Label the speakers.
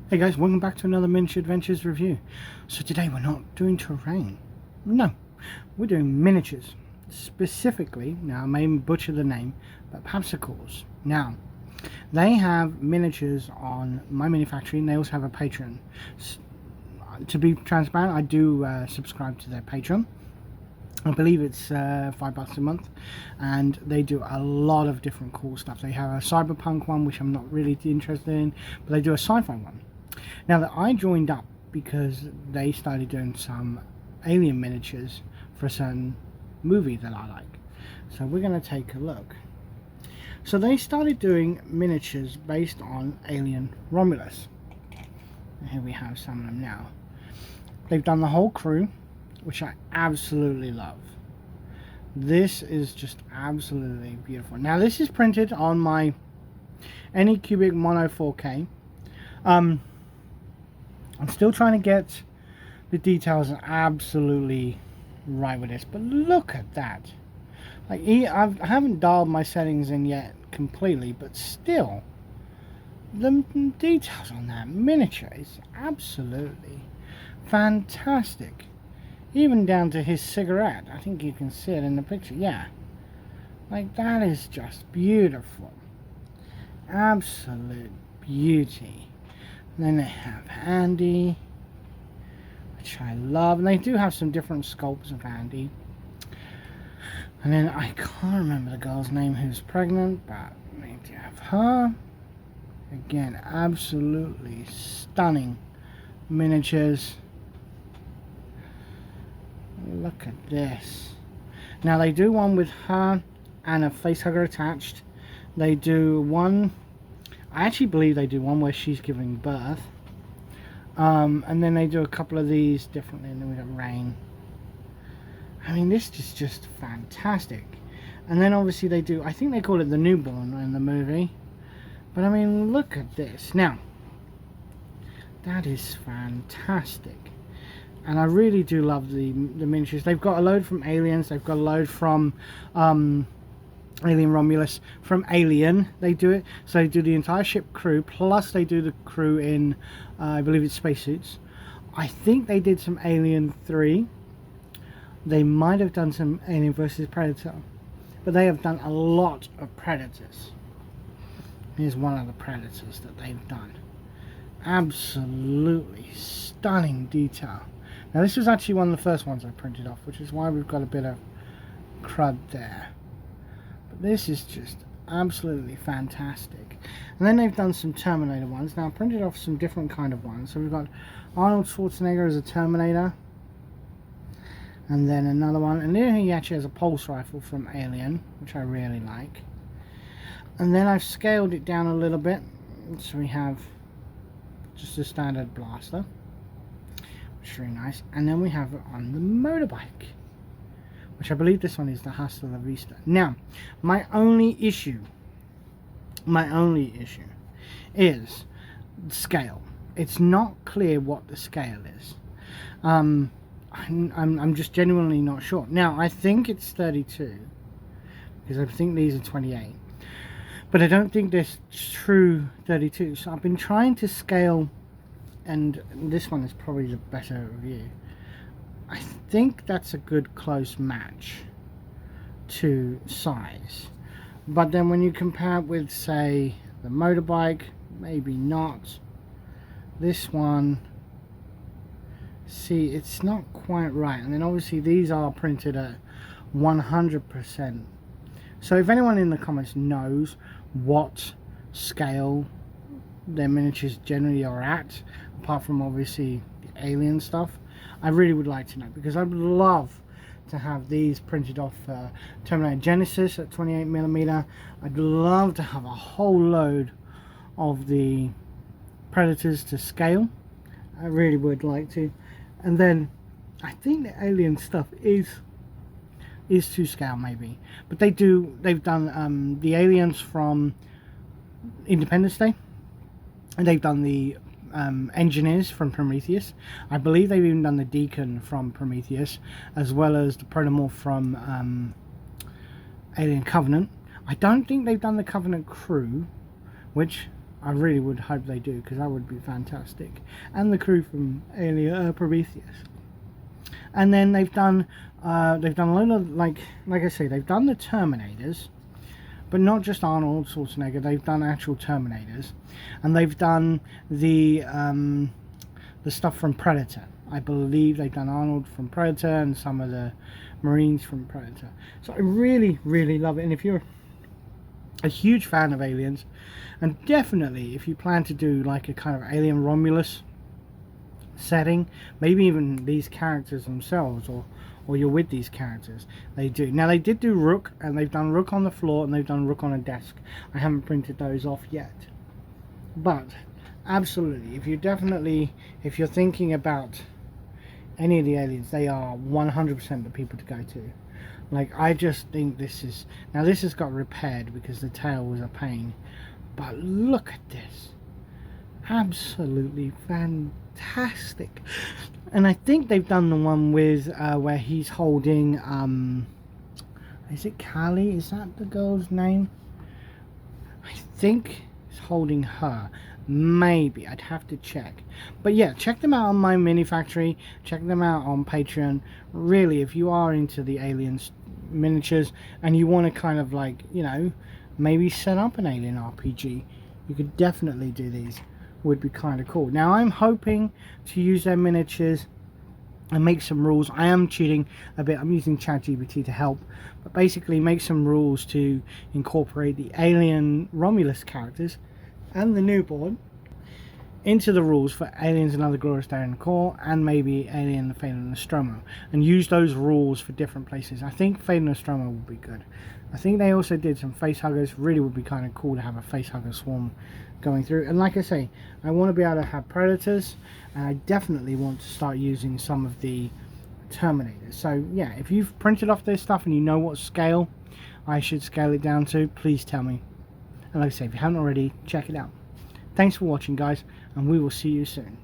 Speaker 1: Hey guys, welcome back to another Miniature Adventures review. So today we're not doing terrain. No, we're doing miniatures. Specifically, now I may butcher the name, but Papsikels. Now, they have miniatures on My Mini Factory and they also have a Patreon. To be transparent, I do subscribe to their Patreon. I believe it's $5 a month, and they do a lot of different cool stuff. They have a cyberpunk one, which I'm not really interested in, but they do a sci-fi one. Now that I joined up because they started doing some alien miniatures for a certain movie that I like. So we're going to take a look. So they started doing miniatures based on alien Romulus. And here we have some of them now. They've done the whole crew, which I absolutely love. This is just absolutely beautiful. Now this is printed on my Anycubic Mono 4K. I'm still trying to get the details absolutely right with this, but look at that. Like, I haven't dialed my settings in yet completely, but still, the details on that miniature is absolutely fantastic. Even down to his cigarette. I think you can see it in the picture. Yeah, like that is just beautiful. Absolute beauty. And then they have Andy, which I love, and they do have some different sculpts of Andy. And then I can't remember the girl's name who's pregnant, but they do have her. Again, absolutely stunning miniatures. Look at this. Now they do one with her and a facehugger attached. They do one, I actually believe they do one where she's giving birth. And then they do a couple of these differently, and then we got Rain. I mean, this is just fantastic. And then obviously they do, I think they call it the newborn in the movie. But I mean, look at this. Now, that is fantastic. And I really do love the miniatures. They've got a load from Aliens. They've got a load from Alien Romulus. From Alien, they do it. So they do the entire ship crew, plus they do the crew in, I believe it's spacesuits. I think they did some Alien 3. They might have done some Alien vs Predator. But they have done a lot of Predators. Here's one of the Predators that they've done. Absolutely stunning detail. Now this was actually one of the first ones I printed off, which is why we've got a bit of crud there. But this is just absolutely fantastic. And then they've done some Terminator ones. Now I printed off some different kind of ones. So we've got Arnold Schwarzenegger as a Terminator. And then another one. And then he actually has a pulse rifle from Alien, which I really like. And then I've scaled it down a little bit. So we have just a standard blaster. Very nice. And then we have it on the motorbike, which I believe this one is the Hasta La Vista. Now my only issue is the scale. It's not clear what the scale is. I'm just genuinely not sure. Now I think it's 32 because I think these are 28, but I don't think they're true 32. So I've been trying to scale, and this one is probably the better review. I think that's a good close match to size. But then when you compare it with, say, the motorbike, maybe not. This one, see, it's not quite right. And then obviously these are printed at 100%. So if anyone in the comments knows what scale their miniatures generally are at, apart from obviously the alien stuff, I really would like to know, because I would love to have these printed off Terminator Genesis at 28mm. I'd love to have a whole load of the Predators to scale. I really would like to. And then I think the alien stuff is to scale maybe, but they've done the aliens from Independence Day. And they've done the engineers from Prometheus. I believe they've even done the Deacon from Prometheus, as well as the Protomorph from Alien Covenant. I don't think they've done the Covenant crew, which I really would hope they do, because that would be fantastic. And the crew from Alien Prometheus. And then they've done a lot of, like I say, they've done the Terminators, but not just Arnold Schwarzenegger. They've done actual Terminators, and they've done the stuff from Predator. I believe they've done Arnold from Predator and some of the Marines from Predator. So I really, really love it. And if you're a huge fan of aliens, and definitely if you plan to do like a kind of Alien Romulus setting, maybe even these characters themselves, or you're with these characters, they do. Now they did do Rook, and they've done Rook on the floor, and they've done Rook on a desk. I haven't printed those off yet, but absolutely, if you're thinking about any of the aliens, they are 100% the people to go to. Like, I just think this has got repaired because the tail was a pain, but look at this, absolutely fantastic. And I think they've done the one with where he's holding is it Callie? Is that the girl's name? I think he's holding her. Maybe, I'd have to check. But yeah, check them out on my mini factory, check them out on Patreon. Really, if you are into the aliens miniatures and you want to kind of, like, you know, maybe set up an alien RPG, you could definitely do these. Would be kind of cool. Now I'm hoping to use their miniatures and make some rules. I am cheating a bit, I'm using ChatGPT to help, but basically make some rules to incorporate the alien Romulus characters and the newborn into the rules for Aliens Another Glorious Day in the Core, and maybe Alien the Fate of Nostromo, and use those rules for different places. I think Fate of Nostromo will be good. I think they also did some facehuggers. Really would be kind of cool to have a facehugger swarm going through. And like I say, I want to be able to have Predators, and I definitely want to start using some of the Terminators. So yeah, if you've printed off this stuff and you know what scale I should scale it down to, please tell me. And like I say, if you haven't already, check it out. Thanks for watching, guys, and we will see you soon.